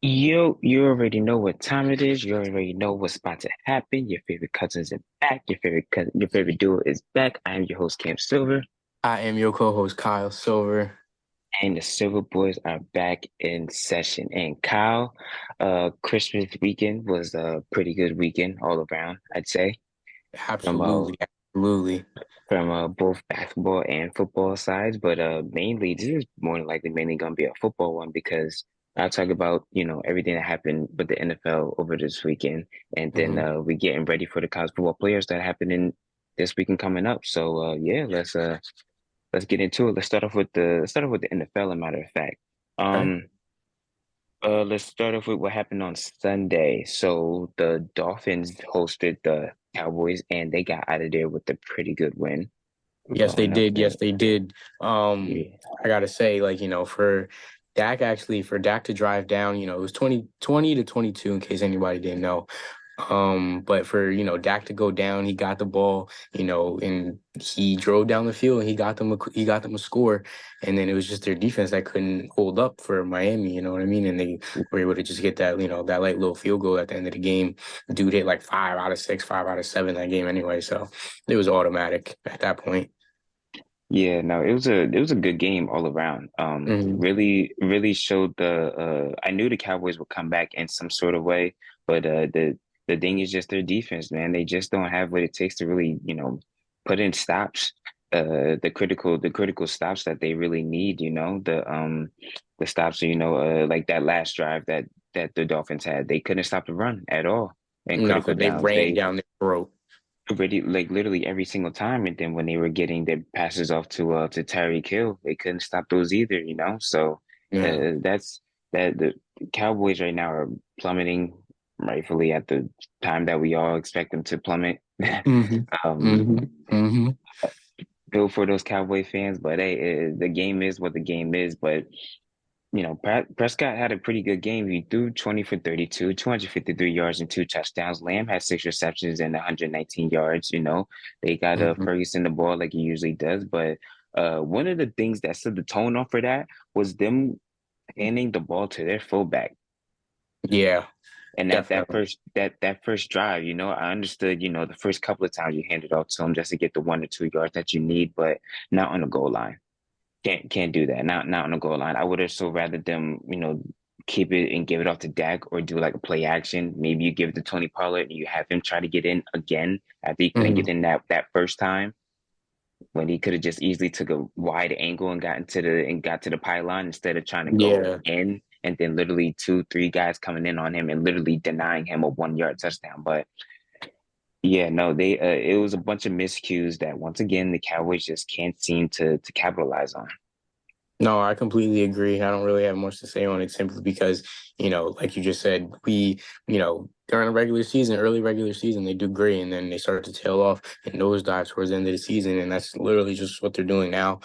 Yo, you already know what time it is. You already know what's about to happen. Your favorite cousins are back. Your favorite duo is back. I am your host, Cam Silver, I am your co-host Kyle Silver. and the Silver Boys are back in session. And Kyle, Christmas weekend was a pretty good weekend all around, I'd say, from uh, Absolutely, absolutely. both basketball and football sides. But mainly, this is more than likely mainly going to be a football one because I'll talk about, everything that happened with the NFL over this weekend. And then hmm we're getting ready for the college football players that happen in this weekend coming up. So yeah, let's get into it. Let's start off with the NFL, a matter of fact. Okay. Um let's start off with what happened on Sunday. So the Dolphins hosted the Cowboys and they got out of there with a pretty good win. We're Yes, they going up did. Yes, there. they did. Yeah. I gotta say, for Dak to drive down, it was 20 to 22 in case anybody didn't know. But for, Dak to go down, he got the ball, and he drove down the field and he got them a score. And then it was just their defense that couldn't hold up for Miami, you know what I mean? And they were able to just get that, that like little field goal at the end of the game. Dude hit like 5 out of 6, 5 out of 7 that game anyway. So it was automatic at that point. Yeah, no, it was a good game all around. hmm Really showed I knew the Cowboys would come back in some sort of way, but the thing is just their defense, man. They just don't have what it takes to really, put in stops, the critical stops that they really need, the stops, like that last drive that the Dolphins had. They couldn't stop the run at all in critical Nothing. They downs. ran it They down their throat. already like literally every single time. And then when they were getting their passes off to Tyreek Hill, they couldn't stop those either. So Yeah. that's that the Cowboys right now are plummeting rightfully at the time that we all expect them to plummet. hmm um, hmm hmm Feel for those Cowboy fans, but hey, the game is what the game is. But Prescott had a pretty good game. He threw 20 for 32, 253 yards and two touchdowns. Lamb had six receptions and 119 yards. They got hmm Ferguson the ball like he usually does. But one of the things that set the tone off for that was them handing the ball to their fullback. Yeah, And definitely. that first drive, I understood, the first couple of times you hand it off to him just to get the 1 or 2 yards that you need, but not on the goal line. Can't do that. Not on the goal line. I would have so rather them, keep it and give it off to Dak or do like a play action. Maybe you give it to Tony Pollard and you have him try to get in again after he couldn't get hmm in that first time when he could have just easily took a wide angle and got to the pylon instead of trying to go Yeah. in and then literally two, three guys coming in on him and literally denying him a 1 yard touchdown. But yeah, no, they it was a bunch of miscues that once again the Cowboys just can't seem to capitalize on. No, I completely agree. I don't really have much to say on it simply because, like you just said, during the regular season, early regular season, they do great and then they start to tail off and nosedive towards the end of the season. And that's literally just what they're doing now.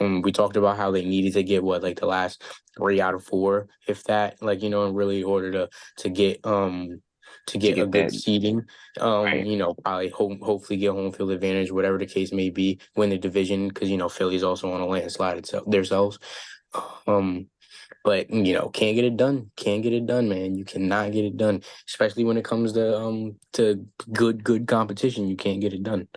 We talked about how they needed to get like the last 3 out of 4, if that, in really order to To get a get good that seeding. right. Probably hopefully get home field advantage, whatever the case may be, win the division because Philly's also on a landslide itself themselves. Um, but can't get it done. Can't get it done, man. You cannot get it done, especially when it comes to good competition. You can't get it done.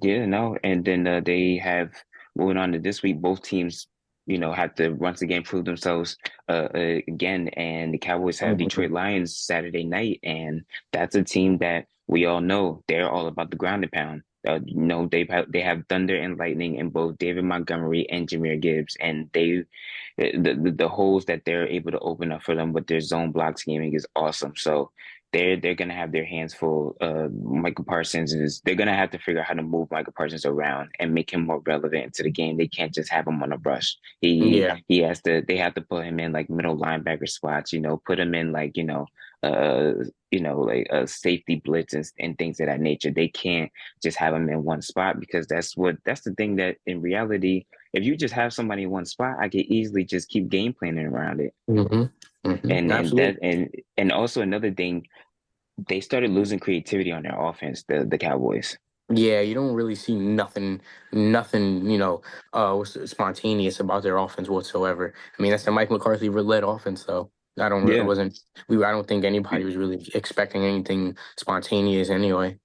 Yeah, no. And then they have moving on to this week, both teams, have to once again prove themselves again. And the Cowboys have Mhm. Detroit Lions Saturday night, and that's a team that we all know they're all about the ground and pound. They have thunder and lightning in both David Montgomery and Jahmyr Gibbs, and the holes that they're able to open up for them with their zone block scheming is awesome. So they're gonna have their hands full. Michael Parsons is they're gonna have to figure out how to move Michael Parsons around and make him more relevant to the game. They can't just have him on a rush. He Yeah. he has to they have to put him in like middle linebacker spots, put him in like, like a safety blitz and things of that nature. They can't just have him in one spot because that's the thing that in reality, if you just have somebody in one spot, I could easily just keep game planning around it. And that Absolutely. and also another thing, they started losing creativity on their offense, the Cowboys. Yeah, you don't really see nothing, spontaneous about their offense whatsoever. I mean, that's the Mike McCarthy led offense, though. It Yeah. wasn't, I don't think anybody was really expecting anything spontaneous anyway.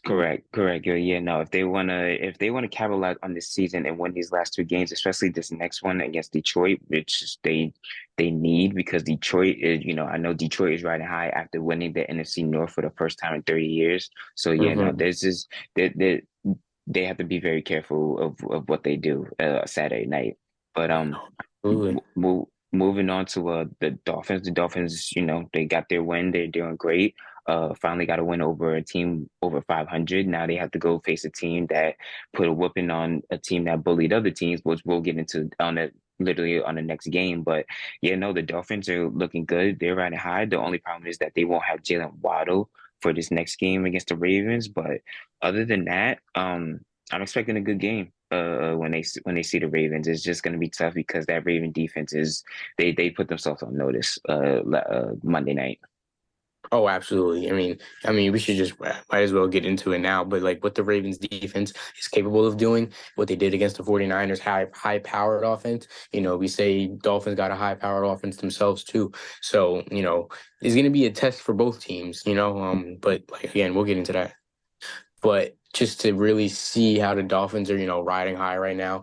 Correct, correct. Yeah, no. If they wanna capitalize on this season and win these last two games, especially this next one against Detroit, which they need because Detroit is, I know Detroit is riding high after winning the NFC North for the first time in 30 years. So yeah, no, Hmm. there's just they have to be very careful of what they do Saturday night. But Absolutely. moving on to the Dolphins. The Dolphins, they got their win. They're doing great. Finally got a win over a team over 500. Now they have to go face a team that put a whooping on a team that bullied other teams, which we'll get into on it literally on the next game. But yeah, no, the Dolphins are looking good. They're riding high. The only problem is that they won't have Jalen Waddle for this next game against the Ravens. But other than that, I'm expecting a good game. When they see the Ravens, it's just going to be tough because that Raven defense is they put themselves on notice Monday night. Oh, absolutely. I mean, we should just might as well get into it now. But like what the Ravens defense is capable of doing, what they did against the 49ers, high powered offense. We say Dolphins got a high powered offense themselves too. So, it's gonna be a test for both teams, but like again, we'll get into that. But just to really see how the Dolphins are, riding high right now,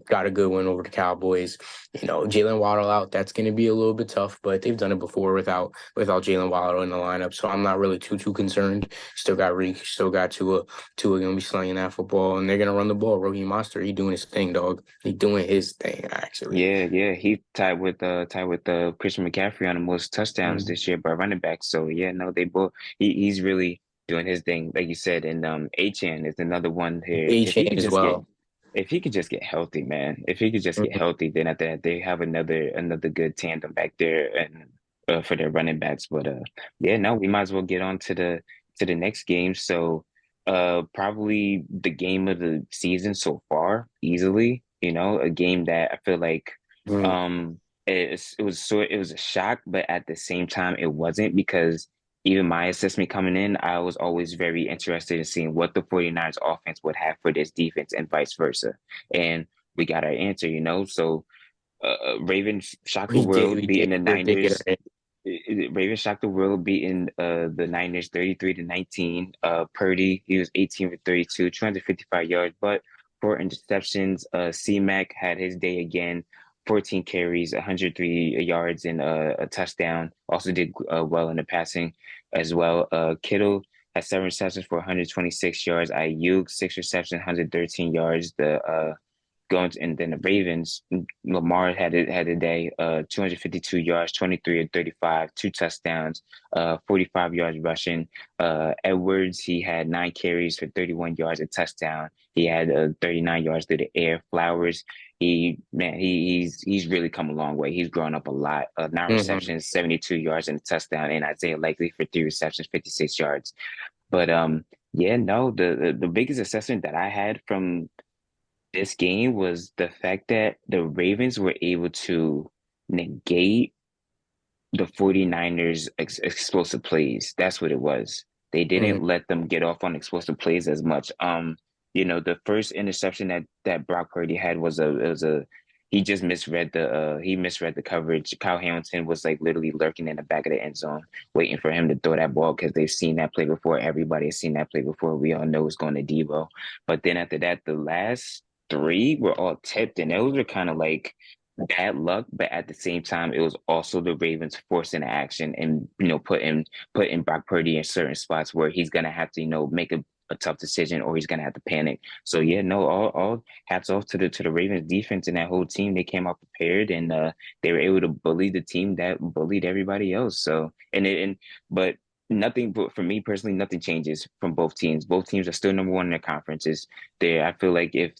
got a good win over the Cowboys. Jalen Waddle out, that's going to be a little bit tough, but they've done it before without Jalen Waddle in the lineup, so I'm not really too concerned. Still got Reek, still got Tua going to be slinging that football, and they're going to run the ball. Rohit Monster, he doing his thing, dog. He doing his thing actually. Yeah, yeah, he tied with Christian McCaffrey on the most touchdowns Mhm. this year by running backs. So yeah, no, they both he's really doing his thing, like you said. And Achan is another one here. A chain as well. If he could just get healthy, man. If he could just get Mhm. healthy, then after that they have another good tandem back there and for their running backs. But yeah, no, we might as well get on to the next game. So probably the game of the season so far, easily. A game that I feel like Mhm. it was a shock, but at the same time it wasn't because even my assessment coming in, I was always very interested in seeing what the 49ers offense would have for this defense and vice versa. And we got our answer. So Ravens shocked the world, We did beating the did get Niners. it. Ravens shocked the world, beating the Niners 33-19. Purdy, he was 18 for 32, 255 yards, but four interceptions. C-Mac had his day again, 14 carries, 103 yards, and a touchdown. Also did well in the passing as well. Kittle had seven receptions for 126 yards. Ayuk, six receptions, 113 yards. And then the Ravens, Lamar had a day, 252 yards, 23 and 35, two touchdowns, 45 yards rushing. Edwards, he had nine carries for 31 yards, a touchdown. He had 39 yards through the air. Flowers, he's really come a long way. He's grown up a lot. Nine Mhm. receptions, 72 yards and a touchdown. And Isaiah Likely for three receptions, 56 yards. But yeah, no, the biggest assessment that I had from this game was the fact that the Ravens were able to negate the 49ers explosive plays. That's what it was. They didn't Mhm. let them get off on explosive plays as much. The first interception that Brock Purdy had was a he just misread the coverage. Kyle Hamilton was like literally lurking in the back of the end zone, waiting for him to throw that ball because they've seen that play before. Everybody has seen that play before. We all know it's going to Debo. But then after that, the last three were all tipped, and those were kind of like bad luck, but at the same time, it was also the Ravens forcing action and putting Brock Purdy in certain spots where he's gonna have to make a tough decision or he's gonna have to panic. So yeah, no, all hats off to the Ravens defense and that whole team. They came out prepared and they were able to bully the team that bullied everybody else. So but nothing, but for me personally, nothing changes from both teams. Both teams are still number one in their conferences. I feel like if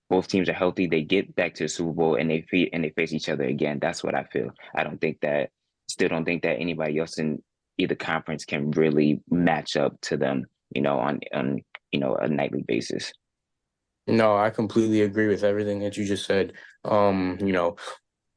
both teams are healthy, they get back to the Super Bowl and they face each other again. That's what I feel. I don't think that still don't think that anybody else in either conference can really match up to them, on a nightly basis. No, I completely agree with everything that you just said.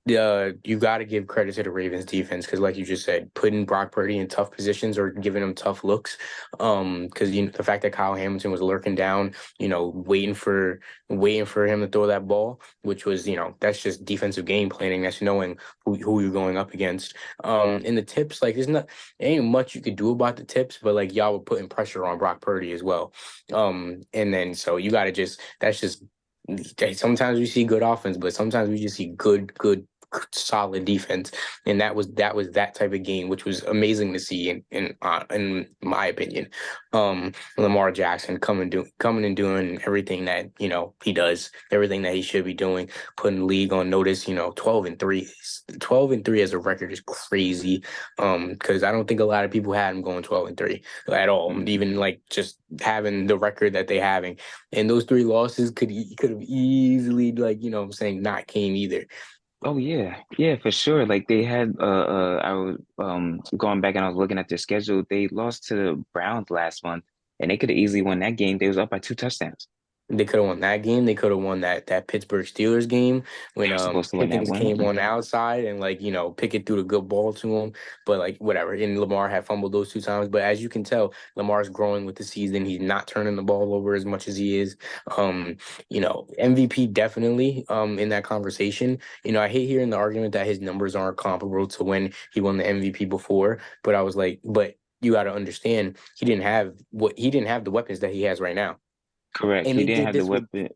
You got to give credit to the Ravens defense because, like you just said, putting Brock Purdy in tough positions or giving him tough looks. Because the fact that Kyle Hamilton was lurking down, waiting for him to throw that ball, which was, that's just defensive game planning. That's knowing who you're going up against. And the tips, like, there ain't much you could do about the tips, but like y'all were putting pressure on Brock Purdy as well. And then so you got to that's just. Sometimes we see good offense, but sometimes we just see good solid defense, and that was that type of game, which was amazing to see in my opinion. Lamar Jackson coming and doing everything that he does, everything that he should be doing, putting the league on notice. 12-3, 12-3 as a record is crazy. Because I don't think a lot of people had him going 12-3 at all, Mhm. even like just having the record that they having, and those three losses could have easily like I'm saying not came either. Oh yeah, yeah, for sure. Like they had I was going back and I was looking at their schedule. They lost to the Browns last month and they could have easily won that game. They was up by 2 touchdowns. They could have won that game. They could have won that Pittsburgh Steelers game They when were supposed to win that Pickens one. came on the outside and like Pickett threw a good ball to him, but like whatever. And Lamar had fumbled those two times. But as you can tell, Lamar's growing with the season. He's not turning the ball over as much as he is. Um, MVP definitely in that conversation. I hate hearing the argument that his numbers aren't comparable to when he won the MVP before. But I was like, but you got to understand he didn't have the weapons that he has right now. Correct. And He didn't have the weapon.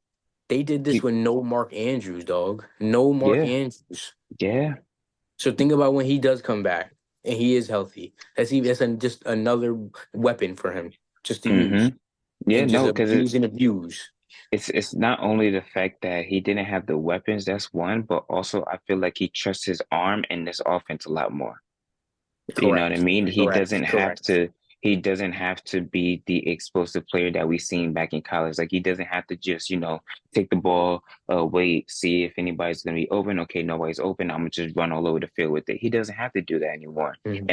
they did this He, with no Mark Andrews, dog. No Mark yeah, Andrews. yeah. So think about when he does come back and he is healthy. Just another weapon for him just to hmm use Yeah, and just no, because abuse and abuse. it's not only the fact that he didn't have the weapons, that's one, but also I feel like he trusts his arm in this offense a lot more. You know what I Correct. mean? Correct. Correct. He doesn't have to be the explosive player that we seen back in college. Like he doesn't have to just, take the ball, wait, see if anybody's gonna be open. Okay, nobody's open. I'm gonna just run all over the field with it. He doesn't have to do that anymore. Mhm.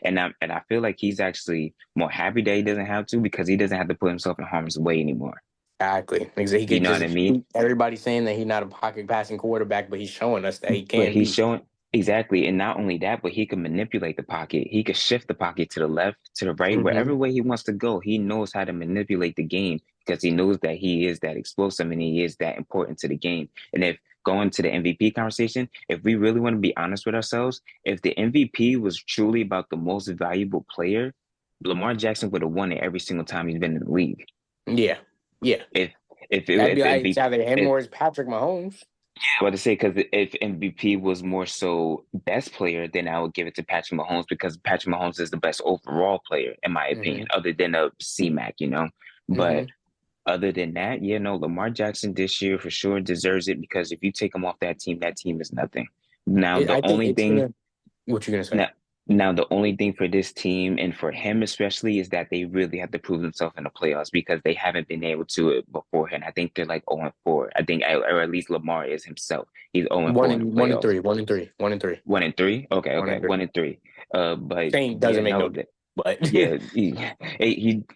And I feel like he's actually more happy that he doesn't have to because he doesn't have to put himself in harm's way anymore. Exactly. Exactly. He You could know what I just mean? everybody's saying that he's not a pocket passing quarterback, but he's showing us that he But can he's be. showing exactly, and not only that, but he can manipulate the pocket. He could shift the pocket to the left, to the right, wherever Hmm. way he wants to go. He knows how to manipulate the game because he knows that he is that explosive and he is that important to the game. And if going to the MVP conversation, if we really want to be honest with ourselves, if the MVP was truly about the most valuable player, Lamar Jackson would have won it every single time he's been in the league. Yeah. Yeah. If if it, That'd be if like it's MVP either him if or it's Patrick Mahomes. What to say? Because if MVP was more so best player, then I would give it to Patrick Mahomes because Patrick Mahomes is the best overall player in my opinion, Hmm. other than a C-Mac. But Hmm. other than that, no, Lamar Jackson this year for sure deserves it because if you take him off that team is nothing. Now the I think only it's thing gonna. What you gonna say? now, now the only thing for this team and for him especially is that they really have to prove themselves in the playoffs because they haven't been able to it beforehand. I think they're like 0-4. I think, or at least Lamar is himself. He's 0-4 in the One and playoffs. three, 1-3, 1-3, 1-3. Okay, one okay, and three. 1-3. But Same yeah, doesn't make no no, difference, but yeah,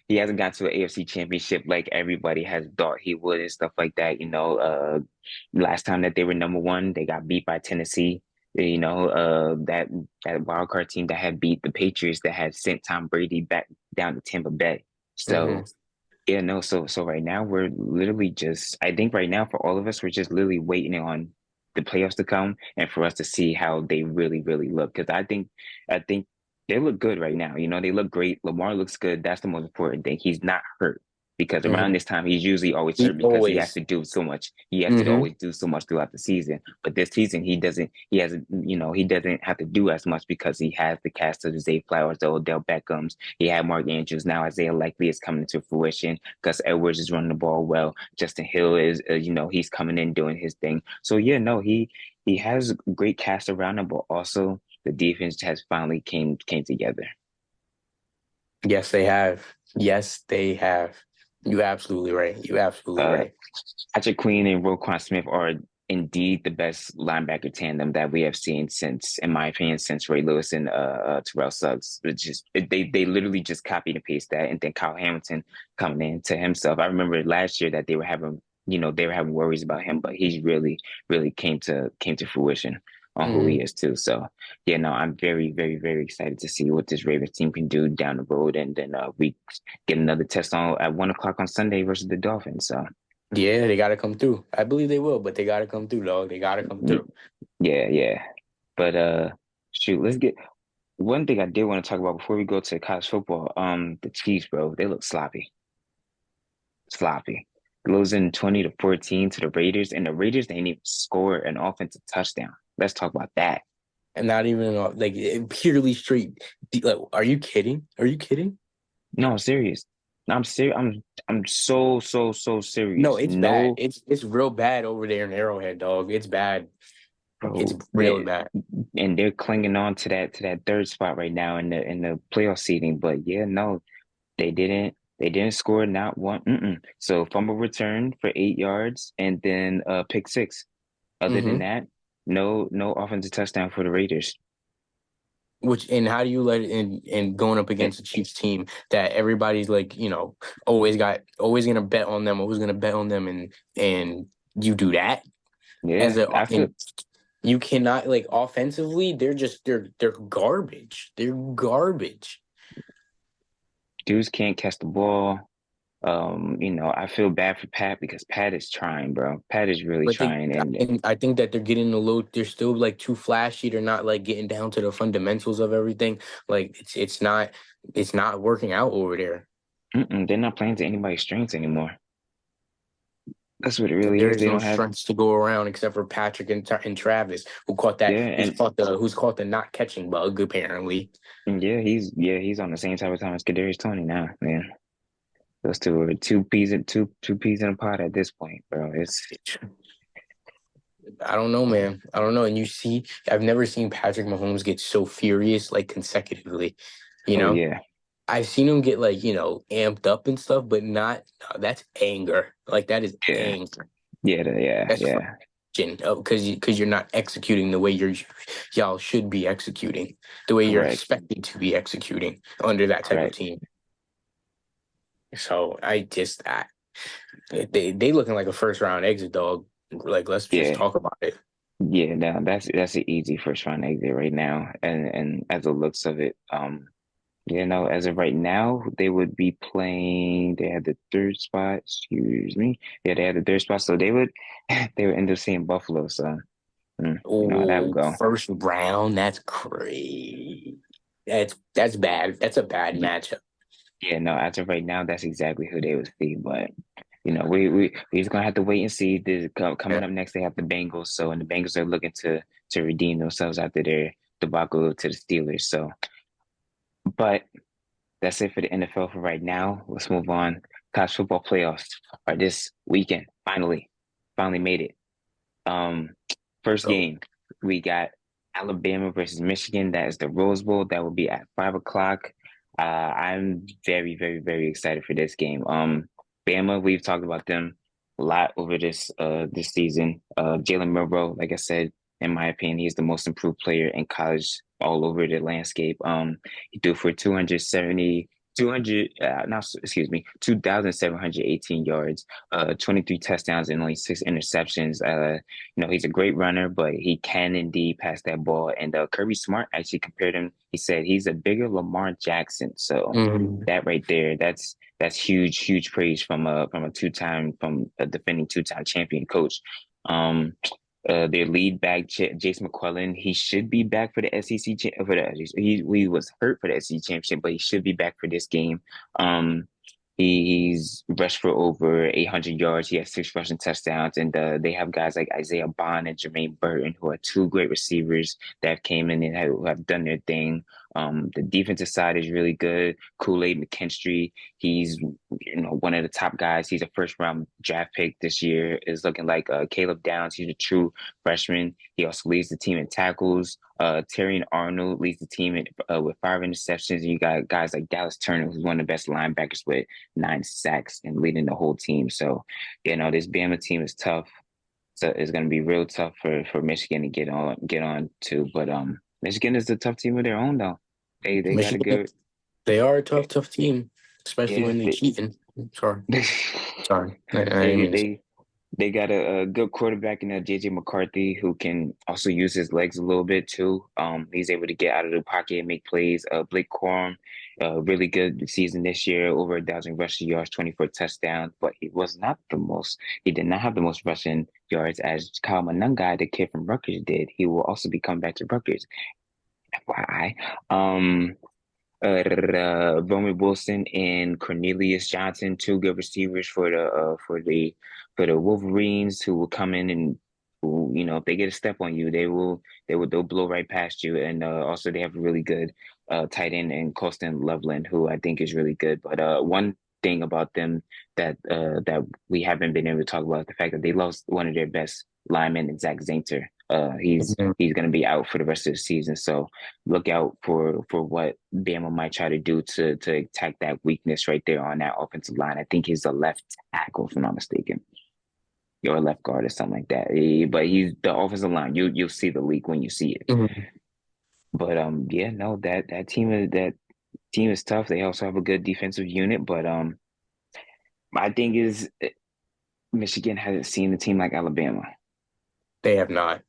he hasn't got to an AFC championship like everybody has thought he would and stuff like that. Last time that they were number one, they got beat by Tennessee. That wild card team that had beat the Patriots that had sent Tom Brady back down to Tampa Bay. hmm So yeah, no, so right now we're literally just I think right now for all of us, we're just literally waiting on the playoffs to come and for us to see how they really, really look. Because I think they look good right now. They look great. Lamar looks good. That's the most important thing. He's not hurt. Because around hmm this time he's usually always he hurt because he has always. to do so much. He has to Hmm. always do so much throughout the season. But this season he doesn't have to do as much because he has the cast of the Zay Flowers, the Odell Beckhams. He had Mark Andrews. Now Isaiah Likely is coming to fruition. Gus Edwards is running the ball well. Justin Hill is, he's coming in doing his thing. So yeah, no, he has a great cast around him, but also the defense has finally came together. Yes, they have. Yes, they have. You absolutely right. You absolutely Uh, right. Patrick Queen and Roquan Smith are indeed the best linebacker tandem that we have seen since, in my opinion, since Ray Lewis and Terrell Suggs. They literally just copied and paste that, and then Kyle Hamilton coming in to himself. I remember last year that they were having worries about him, but he's really really came to fruition. on who he Hmm. is too. So yeah, no, I'm very, very, very excited to see what this Ravens team can do down the road, and then we get another test on at 1 o'clock on Sunday versus the Dolphins. So Yeah, they got to come through. I believe they will, but they got to come through, dog. They got to come y- through. yeah, yeah. But shoot, let's get one thing I did want to talk about before we go to college football. The Chiefs, bro, they look sloppy. Losing 20-14 to the Raiders, and the Raiders they didn't even score an offensive touchdown. Let's talk about that. And not even like purely straight. Like, are you kidding? Are you kidding? No, I'm serious. I'm serious. I'm so No, serious. it's bad. No, It's real bad over there in Arrowhead, dog. It's bad. It's bro, real bad. and they're clinging on to that third spot right now in the playoff seeding. But yeah, no, they didn't score not one. So fumble return for 8 yards and then pick six. Other than Hmm. that, no offensive touchdown for the Raiders. Which and how do you let it in and going up And, against a Chiefs team that everybody's like, always gonna bet on them, always gonna bet on them, and you do that as yeah, a I feel and you cannot like offensively, they're garbage. They're garbage. dudes can't catch the ball. I feel bad for Pat because Pat is trying, bro. Pat is really But trying, and I think that they're getting a little. They're still like too flashy. They're not like getting down to the fundamentals of everything. Like it's not working out over there. they're not playing to anybody's strengths anymore. That's what it really There is. is They no don't have, strengths to go around except for Patrick and Travis, who caught that. yeah, Who's caught the not catching bug apparently. and he's on the same type of time as Kadarius Tony now, man. Those two are two peas in a pod at this point, bro. It's I don't know, man. I don't know. And you see, I've never seen Patrick Mahomes get so furious like consecutively. You oh know, yeah, I've seen him get like amped up and stuff, but not no, that's anger. Like that is yeah, anger. That's yeah. frustration because you're not executing the way y'all should be executing, the way you're Correct, expected to be executing under that type of correct. team. So they looking like a first round exit dog. Like let's just Yeah, talk about it. yeah. Now that's an easy first round exit right now, and as the looks of it, as of right now, they would be playing. They had the third spot. Excuse me. Yeah, they had the third spot, so they would end up seeing Buffalo. So you know how that would Oh, go. first round, that's crazy. That's bad. That's a bad Y- matchup. Yeah, no. As of right now, that's exactly who they would see. But we just gonna have to wait and see. Yeah. Coming up next, they have the Bengals. So and the Bengals are looking to redeem themselves after their debacle to the Steelers. So, but that's it for the NFL for right now. Let's move on. College football playoffs are this weekend. Finally made it. Um, First So game, we got Alabama versus Michigan. That is the Rose Bowl. That will be at 5 o'clock. I'm very, very, very excited for this game. Bama, we've talked about them a lot over this season. Jalen Milroe, like I said, in my opinion, he's the most improved player in college all over the landscape. He threw for 2,718 yards, 23 touchdowns and only 6 interceptions. He's a great runner, but he can indeed pass that ball. And Kirby Smart actually compared him. He said he's a bigger Lamar Jackson. So mhm. that right there, that's huge, huge praise from a defending two-time champion coach. Um, their lead back, Jace McClellan, he should be back for the SEC for the he was hurt for the SEC championship, but he should be back for this game. Um, he's rushed for over 800 yards. He has 6 rushing touchdowns, and they have guys like Isaiah Bond and Jermaine Burton, who are two great receivers that came in and have done their thing. The defensive side is really good. Kool-Aid McKinstry, he's one of the top guys. He's a first round draft pick this year. Is looking like Caleb Downs. He's a true freshman. He also leads the team in tackles. Terry Arnold leads the team with 5 interceptions. And you got guys like Dallas Turner, who's one of the best linebackers with 9 sacks and leading the whole team. So, this Bama team is tough. So it's going to be real tough for Michigan to get on to. But Michigan is a tough team of their own, though. They got a Michigan, good, they are a tough team, especially yeah. when they cheating. Sorry, They sorry. I didn't they mean to say. they They got a good quarterback in JJ McCarthy who can also use his legs a little bit too. He's able to get out of the pocket and make plays. Blake Corum, really good season this year, over 1,000 rushing yards, 24 touchdowns, but he was not the most. He did not have the most rushing yards as Kyle Monangai, the kid from Rutgers, did. He will also be coming back to Rutgers. FYI. Roman Wilson and Cornelius Johnson, two good receivers for the Wolverines, who will come in and who, if they get a step on you, they'll blow right past you. And also they have a really good tight end and Colston Loveland, who I think is really good. But one thing about them that we haven't been able to talk about is the fact that they lost one of their best linemen, Zach Zainter. He's going to be out for the rest of the season. So look out for what Bama might try to do to attack that weakness right there on that offensive line. I think he's a left tackle, if I'm not mistaken, or a left guard or something like that. But he's the offensive line. You'll see the leak when you see it. Mhm. But yeah, no, that team is tough. They also have a good defensive unit. But my thing is Michigan hasn't seen a team like Alabama. They have not.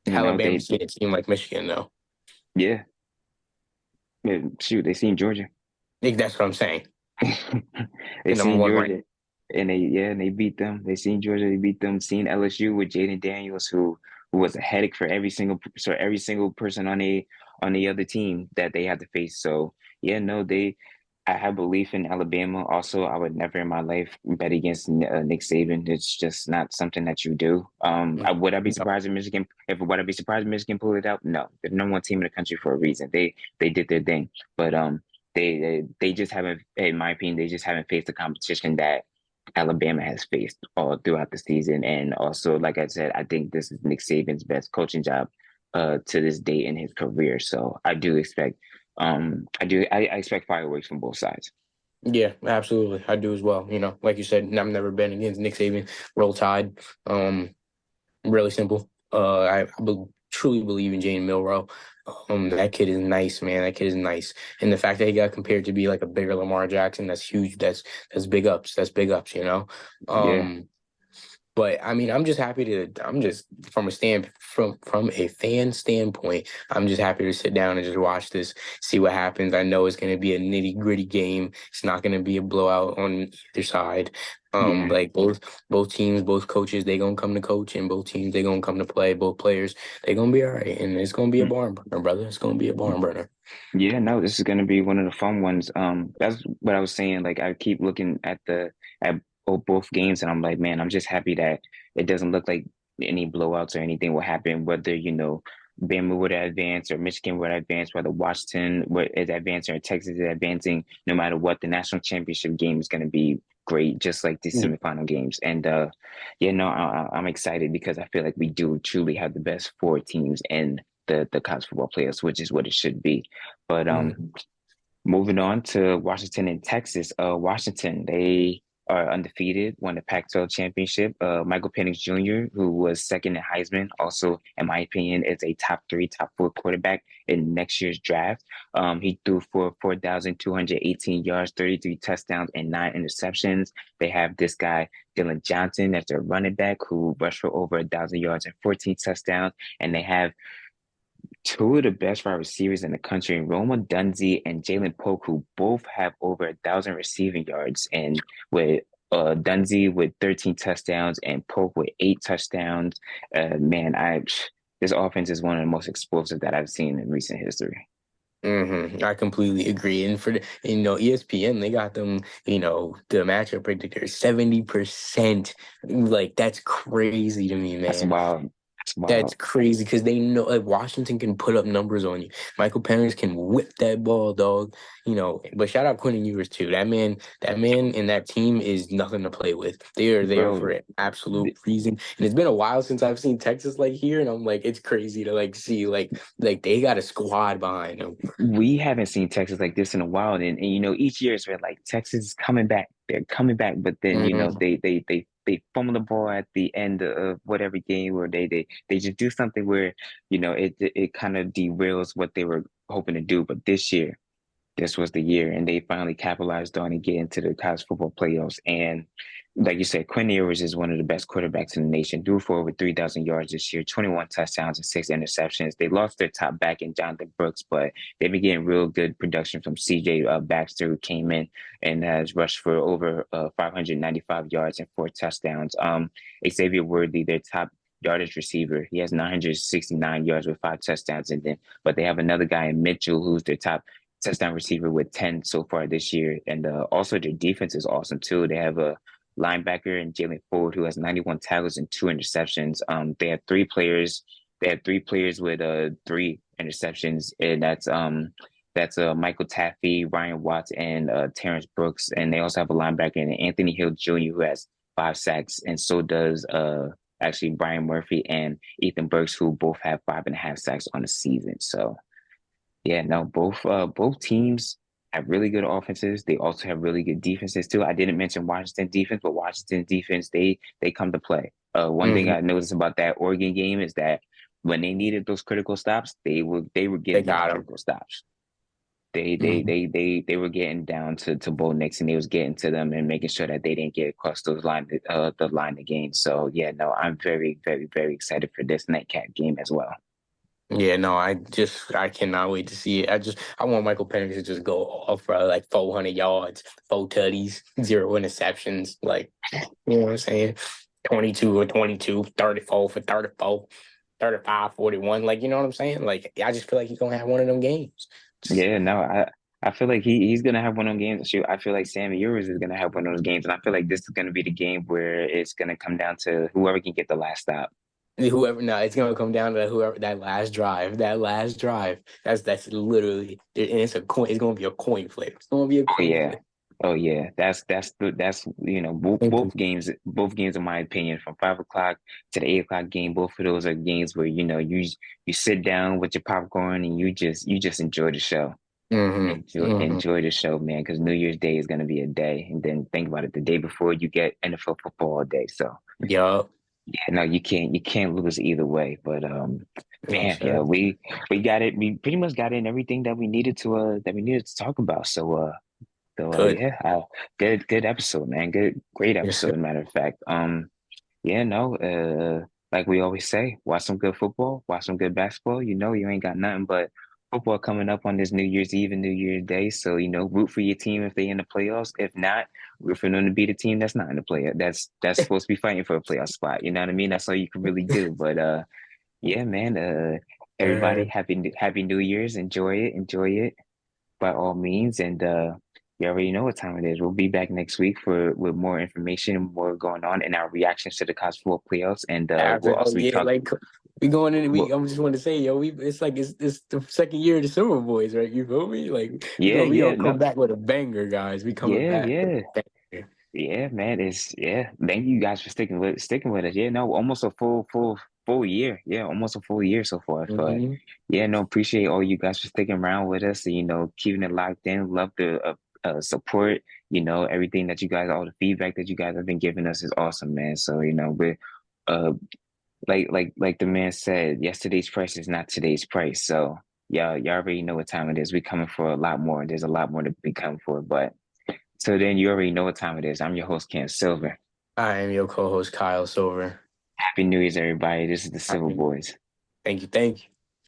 You know, Alabama's seen a team like Michigan, though. yeah, shoot, they seen Georgia. I think that's what I'm saying. They The number seen one rank. Georgia and they beat them. They seen Georgia, they beat them. Seen LSU with Jaden Daniels, who was a headache for every single person on the other team that they had to face. So yeah, no, I have belief in Alabama. Also, I would never in my life bet against Nick Saban. It's just not something that you do. Would I be No. surprised if Michigan? If would I be surprised if Michigan pulled it out? No, they're the number one team in the country for a reason. They did their thing, but they just haven't, in my opinion, they just haven't faced the competition that Alabama has faced all throughout the season. And also, like I said, I think this is Nick Saban's best coaching job to this day in his career. So I do expect I expect fireworks from both sides. Yeah, absolutely. I do as well. Like you said, I've never been against Nick Saban. Roll Tide. Really simple. Truly believe in Jane Milrow. That kid is nice, man. That kid is nice. And the fact that he got compared to be like a bigger Lamar Jackson, that's huge. That's big ups. That's big ups. Yeah. But I mean, I'm just from a fan standpoint, I'm just happy to sit down and just watch this, see what happens. I know it's gonna be a nitty-gritty game. It's not gonna be a blowout on either side. Yeah. Like both teams, both coaches, they gonna come to coach, and both teams they gonna come to play. Both players, they gonna be all right, and it's gonna be a barn burner, brother. It's gonna be a barn burner. Yeah, no, this is gonna be one of the fun ones. That's what I was saying. Like I keep looking at both games, and I'm like, man, I'm just happy that it doesn't look like any blowouts or anything will happen. Whether Bama would advance or Michigan would advance, whether is advancing or Texas is advancing. No matter what, the national championship game is gonna be great, just like the Yeah. semifinal games. And yeah, no, I'm excited because I feel like we do truly have the best four teams in the college football playoffs, which is what it should be. But Mhm. moving on to Washington and Texas. Washington, they are undefeated, won the Pac-12 championship. Michael Penix Jr., who was second in Heisman, also, in my opinion, is a top three, top four quarterback in next year's draft. He threw for 4,218 yards, 33 touchdowns, and 9 interceptions. They have this guy, Dylan Johnson, that's their running back, who rushed for over 1,000 yards and 14 touchdowns. And they have two of the best wide receivers in the country, Roma Dunze and Jalen Polk, who both have over 1,000 receiving yards, and with Dunze with 13 touchdowns and Polk with 8 touchdowns. Man, I this offense is one of the most explosive that I've seen in recent history. I completely agree. And ESPN, they got them, the matchup predictor 70%. Like, that's crazy to me, That's man. wild. That's That's wild. crazy because they know like Washington can put up numbers on you. Michael Penix can whip that ball, dog. But shout out Quentin Ewers too. That man, and that team is nothing to play with. They are there for Bro, an absolute reason. And it's been a while since I've seen Texas like here, and I'm like, it's crazy to like see like they got a squad behind them. we haven't seen Texas like this in a while. And each year it's like Texas is coming back. They're coming back, but then Mhm. they fumble the ball at the end of whatever game, or they just do something where it kind of derails what they were hoping to do. But this was the year, and they finally capitalized on and get into the college football playoffs. And like you said, Quinn Ewers is one of the best quarterbacks in the nation. Threw for over 3,000 yards this year, 21 touchdowns and 6 interceptions. They lost their top back in Jonathan Brooks, but they've been getting real good production from CJ Baxter, who came in and has rushed for over 595 yards and 4 touchdowns. Xavier Worthy, their top yardage receiver, he has 969 yards with 5 touchdowns in them. But they have another guy in Mitchell, who's their top touchdown receiver with 10 so far this year. And also their defense is awesome too. They have a linebacker and Jalen Ford, who has 91 tackles and 2 interceptions. They have three players. They have three players with 3 interceptions, and that's Michael Taffy, Ryan Watts, and Terrence Brooks. And they also have a linebacker and Anthony Hill Jr., who has 5 sacks, and so does actually Brian Murphy and Ethan Burks, who both have 5.5 sacks on the season. So yeah, no, both teams have really good offenses. They also have really good defenses too. I didn't mention Washington defense, but Washington defense, they come to play. One thing Hmm. I noticed about that Oregon game is that when they needed those critical stops, they were They getting those got him. critical stops. Hmm. They were getting down to Bo Nix, and they was getting to them and making sure that they didn't get across the line again. So yeah, no, I'm very, very, very excited for this nightcap game as well. Yeah, no, I cannot wait to see it. I want Michael Penix to just go off for like 400 yards, 4 tutties, 0 interceptions. Like, you know what I'm saying? 22 or 22, 34 for 34, 35, 41. Like, you know what I'm saying? Like, I just feel like he's gonna have one of them games. Just, Yeah, no, I feel like he's gonna have one of those games. Shoot, I feel like Sammy Ewers is gonna have one of those games, and I feel like this is gonna be the game where it's gonna come down to whoever can get the last stop. whoever, no, it's gonna come down to whoever that last drive. That last drive. That's literally, and it's a coin. It's gonna be a coin flip. It's gonna be a Oh coin yeah, flip. oh yeah. That's both games in my opinion from 5 o'clock to the 8 o'clock game. Both of those are games where you sit down with your popcorn and you just enjoy the show. Mm-hmm. Mm-hmm. Enjoy the show, man, because New Year's Day is going to be a day. And then think about it, the day before you get NFL football all day. So Yup. yeah, no, you can't lose either way. But No, man, yeah, sir. we got it. We pretty much got in everything that we needed to talk about. So Good. yeah, good episode, man. Great Yes, sir. episode, matter of fact. Yeah, no, like we always say, watch some good football, watch some good basketball. You know, you ain't got nothing but football coming up on this New Year's Eve and New Year's Day. So, root for your team if they in the playoffs. If not, root for them to be the team that's not in the playoff. That's supposed to be fighting for a playoff spot. You know what I mean? That's all you can really do. But yeah, man, everybody Uh, happy New Year's. Enjoy it by all means. And you already know what time it is. We'll be back next week for with more information and more going on and our reactions to the college football playoffs. And we'll after, oh also be yeah, talking. like we going in. We, Well, I just want to say, yo, it's like it's the second year of the Silver Boys, right? You feel me? Like yeah, we yeah, gonna come no, back with a banger, guys. We coming yeah, back with yeah. a banger. Yeah, man, it's yeah. Thank you guys for sticking with us. Yeah, no, almost a full year. Yeah, almost a full year so far. But Hmm. yeah, no, appreciate all you guys for sticking around with us and keeping it locked in. Love the support. Everything that you guys, all the feedback that you guys have been giving us is awesome, man. So we're uh like the man said, yesterday's price is not today's price. So y'all already know what time it is. We coming for a lot more. There's a lot more to be coming for, but. So then you already know what time it is. I'm your host, Cam Silver. I am your co-host Kyle Silver. Happy New Year's, everybody. This is the I Silver mean, Boys. thank you, thank you.